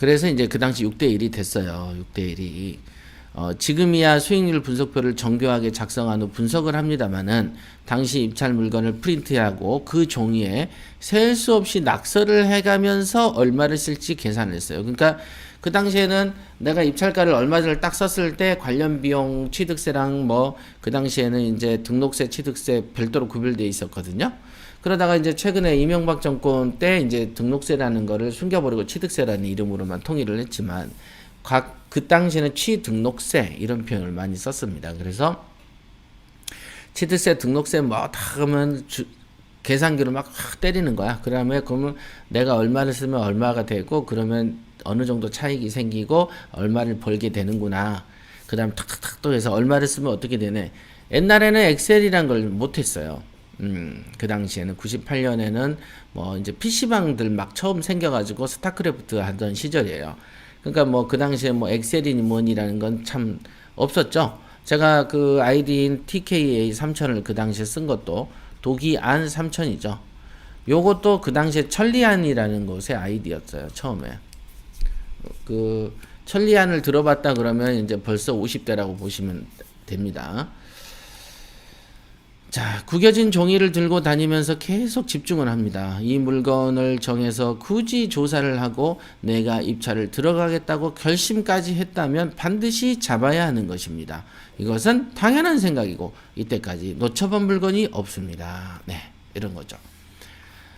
그래서 이제 그 당시 6대1이 됐어요. 6대1이. 지금이야 수익률 분석표를 정교하게 작성한 후 분석을 합니다만은 당시 입찰 물건을 프린트하고 그 종이에 셀 수 없이 낙서를 해가면서 얼마를 쓸지 계산을 했어요. 그러니까 그 당시에는 내가 입찰가를 얼마를 딱 썼을 때 관련 비용 취득세랑 뭐 그 당시에는 이제 등록세 취득세 별도로 구별되어 있었거든요. 그러다가 이제 최근에 이명박 정권 때 이제 등록세라는 거를 숨겨버리고 취득세라는 이름으로만 통일을 했지만 그 당시에는 취등록세 이런 표현을 많이 썼습니다. 그래서 취득세, 등록세 뭐 다 그러면 계산기로 막 때리는 거야. 그러면 내가 얼마를 쓰면 얼마가 되고 그러면 어느 정도 차익이 생기고 얼마를 벌게 되는구나. 그 다음 탁탁탁 또 해서 얼마를 쓰면 어떻게 되네. 옛날에는 엑셀이란 걸 못했어요. 그 당시에는 98년에는 뭐 이제 PC방들 막 처음 생겨가지고 스타크래프트 하던 시절이에요. 그러니까 뭐 그 당시에 뭐 엑셀이니 뭐니라는 건 참 없었죠. 제가 그 아이디인 TKA 3000을 그 당시에 쓴 것도 독이안 3000이죠. 요것도 그 당시에 천리안이라는 곳의 아이디였어요. 처음에. 그 천리안을 들어봤다 그러면 이제 벌써 50대라고 보시면 됩니다. 자, 구겨진 종이를 들고 다니면서 계속 집중을 합니다. 이 물건을 정해서 굳이 조사를 하고 내가 입찰을 들어가겠다고 결심까지 했다면 반드시 잡아야 하는 것입니다. 이것은 당연한 생각이고 이때까지 놓쳐본 물건이 없습니다. 네, 이런 거죠.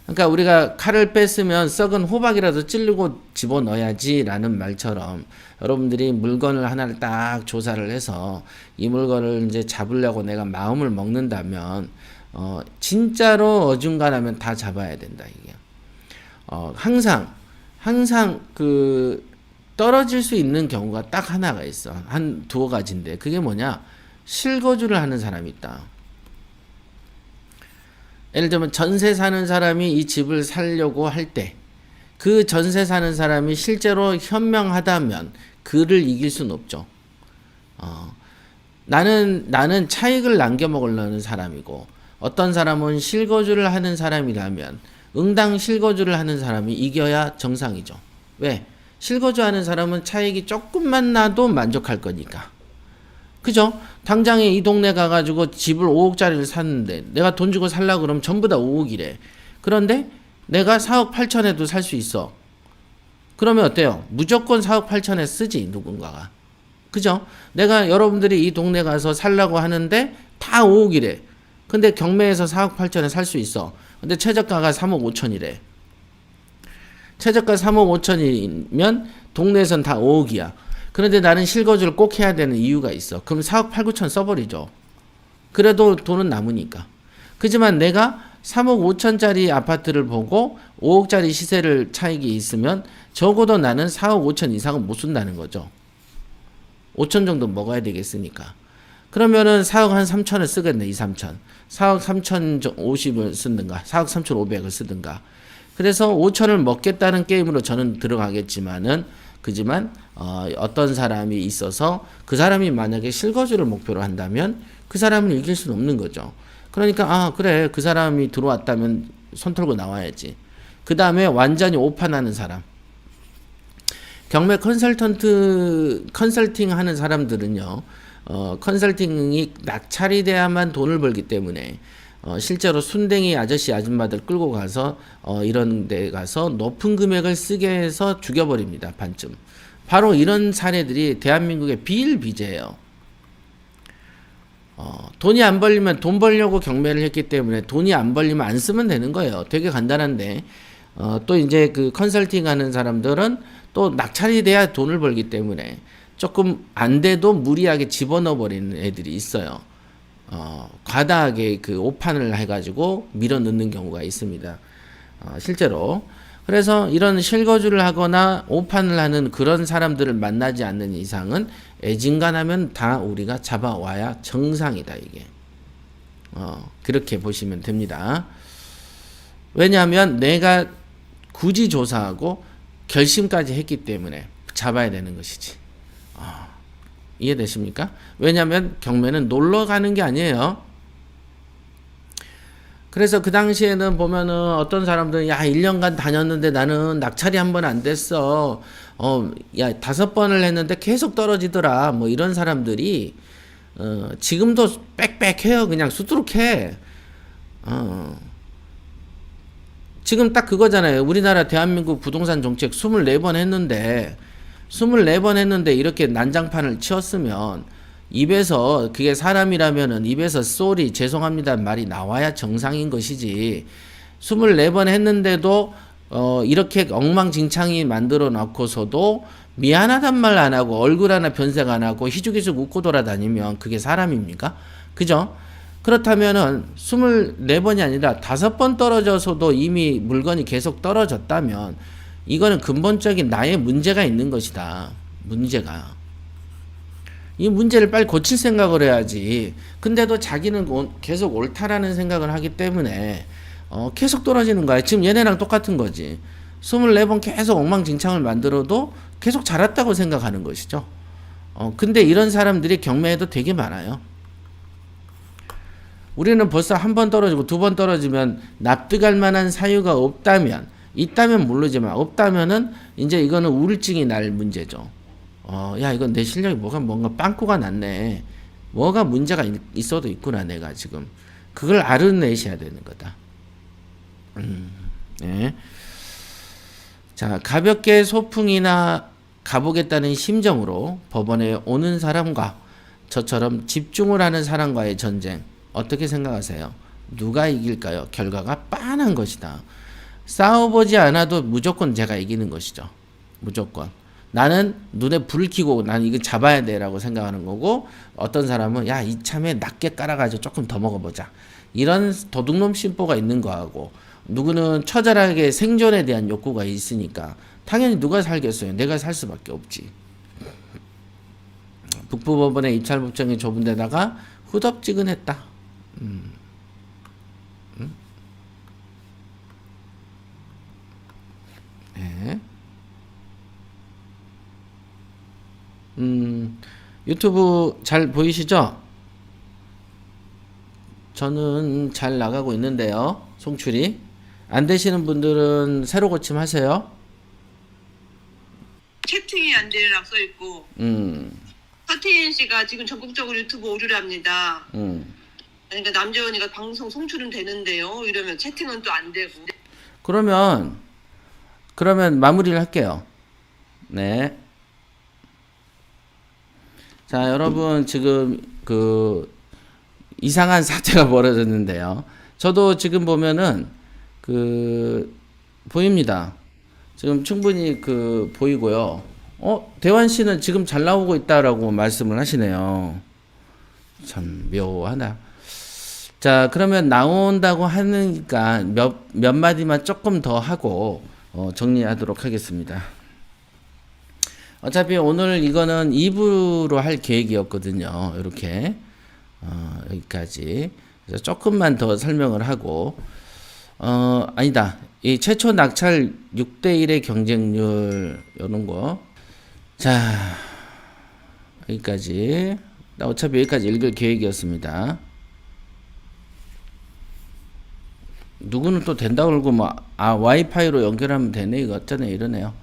그러니까 우리가 칼을 뺐으면 썩은 호박이라도 찌르고 집어넣어야지 라는 말처럼 여러분들이 물건을 하나를 딱 조사를 해서 이 물건을 이제 잡으려고 내가 마음을 먹는다면 진짜로 어중간하면 다 잡아야 된다 이게. 항상 그 떨어질 수 있는 경우가 딱 하나가 있어. 한 두어 가지인데 그게 뭐냐? 실거주를 하는 사람이 있다. 예를 들면 전세 사는 사람이 이 집을 살려고 할 때 그 전세 사는 사람이 실제로 현명하다면 그를 이길 수는 없죠. 나는 차익을 남겨 먹으려는 사람이고 어떤 사람은 실거주를 하는 사람이라면 응당 실거주를 하는 사람이 이겨야 정상이죠. 왜? 실거주하는 사람은 차익이 조금만 나도 만족할 거니까. 그죠? 당장에 이 동네 가가지고 집을 5억짜리를 샀는데 내가 돈 주고 살려고 그러면 전부 다 5억이래. 그런데 내가 4억 8천에도 살 수 있어. 그러면 어때요? 무조건 4억 8천에 쓰지 누군가가. 그죠? 내가 여러분들이 이 동네 가서 살려고 하는데 다 5억이래. 근데 경매에서 4억 8천에 살 수 있어. 근데 최저가가 3억 5천이래. 최저가 3억 5천이면 동네에선 다 5억이야. 그런데 나는 실거주를 꼭 해야 되는 이유가 있어. 그럼 4억 8, 9천 써버리죠. 그래도 돈은 남으니까. 그지만 내가 3억 5천짜리 아파트를 보고 5억짜리 시세를 차익이 있으면 적어도 나는 4억 5천 이상은 못 쓴다는 거죠. 5천 정도 먹어야 되겠으니까. 그러면은 4억 한 3천을 쓰겠네, 2, 3천. 4억 3천 50을 쓰든가, 4억 3천 5백을 쓰든가. 그래서 5천을 먹겠다는 게임으로 저는 들어가겠지만은, 그지만 어떤 사람이 있어서 그 사람이 만약에 실거주를 목표로 한다면 그 사람을 이길 수는 없는 거죠. 그러니까 그래 그 사람이 들어왔다면 손 털고 나와야지. 그 다음에 완전히 오판하는 사람. 경매 컨설팅 하는 사람들은요. 컨설팅이 낙찰이 돼야만 돈을 벌기 때문에 실제로 순댕이 아저씨 아줌마들 끌고 가서 이런 데 가서 높은 금액을 쓰게 해서 죽여버립니다. 반쯤. 바로 이런 사례들이 대한민국의 비일비재예요. 돈이 안 벌리면 돈 벌려고 경매를 했기 때문에 돈이 안 벌리면 안 쓰면 되는 거예요. 되게 간단한데 또 이제 그 컨설팅 하는 사람들은 또 낙찰이 돼야 돈을 벌기 때문에 조금 안 돼도 무리하게 집어넣어 버리는 애들이 있어요. 과다하게 그 오판을 해가지고 밀어 넣는 경우가 있습니다. 실제로. 그래서 이런 실거주를 하거나 오판을 하는 그런 사람들을 만나지 않는 이상은 애진간하면 다 우리가 잡아와야 정상이다, 이게. 그렇게 보시면 됩니다. 왜냐하면 내가 굳이 조사하고 결심까지 했기 때문에 잡아야 되는 것이지. 이해되십니까? 왜냐하면 경매는 놀러 가는 게 아니에요. 그래서 그 당시에는 보면은 어떤 사람들은 야, 1년간 다녔는데 나는 낙찰이 한 번 안 됐어. 야, 5번을 했는데 계속 떨어지더라. 뭐 이런 사람들이 지금도 빽빽해요. 그냥 수두룩해. 지금 딱 그거잖아요. 우리나라 대한민국 부동산 정책 24번 했는데 24번 했는데 이렇게 난장판을 치웠으면 입에서 그게 사람이라면은 입에서 쏘리 죄송합니다 말이 나와야 정상인 것이지. 24번 했는데도 이렇게 엉망진창이 만들어 놓고서도 미안하단 말 안 하고 얼굴 하나 변색 안 하고 희죽희죽 웃고 돌아다니면 그게 사람입니까? 그죠? 그렇다면은 24번이 아니라 5번 떨어져서도 이미 물건이 계속 떨어졌다면 이거는 근본적인 나의 문제가 있는 것이다. 문제가. 이 문제를 빨리 고칠 생각을 해야지. 근데도 자기는 계속 옳다라는 생각을 하기 때문에 계속 떨어지는 거야. 지금 얘네랑 똑같은 거지. 24번 계속 엉망진창을 만들어도 계속 잘했다고 생각하는 것이죠. 근데 이런 사람들이 경매에도 되게 많아요. 우리는 벌써 1번 떨어지고 2번 떨어지면 납득할 만한 사유가 없다면, 있다면 모르지만 없다면은 이제 이거는 우울증이 날 문제죠. 야, 이건 내 실력이 뭔가 빵꾸가 났네. 뭐가 문제가 있어도 있구나, 내가 지금. 그걸 알아내셔야 되는 거다. 네. 자, 가볍게 소풍이나 가보겠다는 심정으로 법원에 오는 사람과 저처럼 집중을 하는 사람과의 전쟁, 어떻게 생각하세요? 누가 이길까요? 결과가 빤한 것이다. 싸워보지 않아도 무조건 제가 이기는 것이죠. 무조건. 나는 눈에 불을 켜고 나는 이거 잡아야 돼라고 생각하는 거고, 어떤 사람은 야, 이참에 낮게 깔아가지고 조금 더 먹어보자. 이런 도둑놈 심보가 있는 거하고, 누구는 처절하게 생존에 대한 욕구가 있으니까 당연히 누가 살겠어요. 내가 살 수밖에 없지. 북부법원의 입찰법정이 좁은 데다가 후덥지근했다. 네. 유튜브 잘 보이시죠? 저는 잘 나가고 있는데요. 송출이. 안 되시는 분들은 새로 고침하세요. 채팅이 안 되라고 써있고 서태인 씨가 지금 전국적으로 유튜브 오류를 합니다. 그러니까 남재원이가 방송 송출은 되는데요. 이러면 채팅은 또 안 되고. 그러면 마무리를 할게요. 네. 자, 여러분 지금 그 이상한 사태가 벌어졌는데요. 저도 지금 보면은 보입니다. 지금 충분히 보이고요. 대환 씨는 지금 잘 나오고 있다라고 말씀을 하시네요. 참 묘하다. 자, 그러면 나온다고 하니까 몇 마디만 조금 더 하고 정리하도록 하겠습니다. 어차피 오늘 이거는 2부로 할 계획이었거든요. 이렇게 여기까지. 그래서 조금만 더 설명을 하고 아니다. 이 최초 낙찰 6대1의 경쟁률 이런 거. 자, 여기까지. 나 어차피 여기까지 읽을 계획이었습니다. 누구는 또 된다고 그러고 와이파이로 연결하면 되네 이거 어쩌네 이러네요.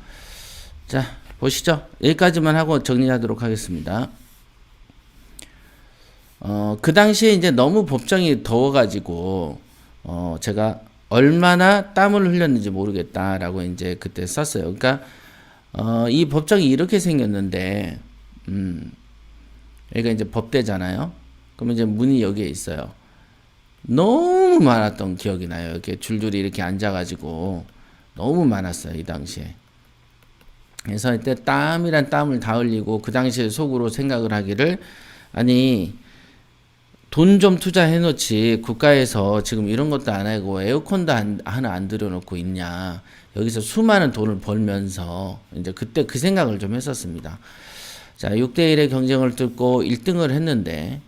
자, 보시죠. 여기까지만 하고 정리하도록 하겠습니다. 그 당시에 이제 너무 법정이 더워가지고 제가 얼마나 땀을 흘렸는지 모르겠다라고 이제 그때 썼어요. 그러니까 이 법정이 이렇게 생겼는데 여기가 이제 법대잖아요. 그러면 이제 문이 여기에 있어요. 너무 많았던 기억이 나요. 이렇게 줄줄이 이렇게 앉아가지고 너무 많았어요. 이 당시에. 그래서 이때 땀이란 땀을 다 흘리고 그 당시에 속으로 생각을 하기를 아니 돈 좀 투자해 놓지 국가에서 지금 이런 것도 안 하고 에어컨도 하나 안 들여놓고 있냐. 여기서 수많은 돈을 벌면서 이제 그때 그 생각을 좀 했었습니다. 자, 6대1의 경쟁을 뚫고 1등을 했는데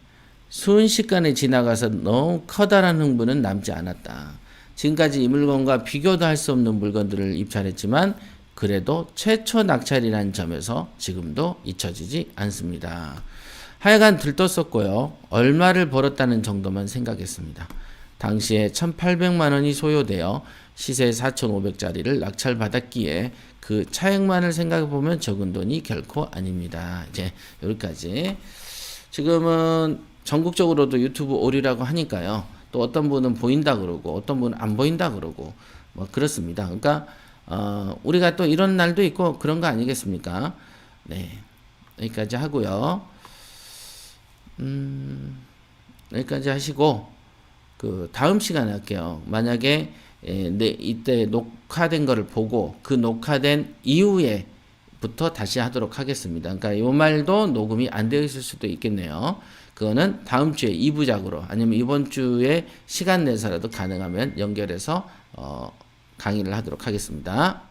순식간에 지나가서 너무 커다란 흥분은 남지 않았다. 지금까지 이 물건과 비교도 할 수 없는 물건들을 입찰했지만 그래도 최초 낙찰이라는 점에서 지금도 잊혀지지 않습니다. 하여간 들떴었고요. 얼마를 벌었다는 정도만 생각했습니다. 당시에 1,800만 원이 소요되어 시세 4,500짜리를 낙찰받았기에 그 차액만을 생각해 보면 적은 돈이 결코 아닙니다. 이제 여기까지. 지금은 전국적으로도 유튜브 오류라고 하니까요. 또 어떤 분은 보인다 그러고 어떤 분은 안 보인다 그러고 뭐 그렇습니다. 그러니까 우리가 또 이런 날도 있고 그런 거 아니겠습니까? 네. 여기까지 하고요. 여기까지 하시고 그 다음 시간에 할게요. 만약에 이때 녹화된 거를 보고 그 녹화된 이후에부터 다시 하도록 하겠습니다. 그러니까 이 말도 녹음이 안 되어 있을 수도 있겠네요. 그거는 다음 주에 2부작으로 아니면 이번 주에 시간 내서라도 가능하면 연결해서 강의를 하도록 하겠습니다.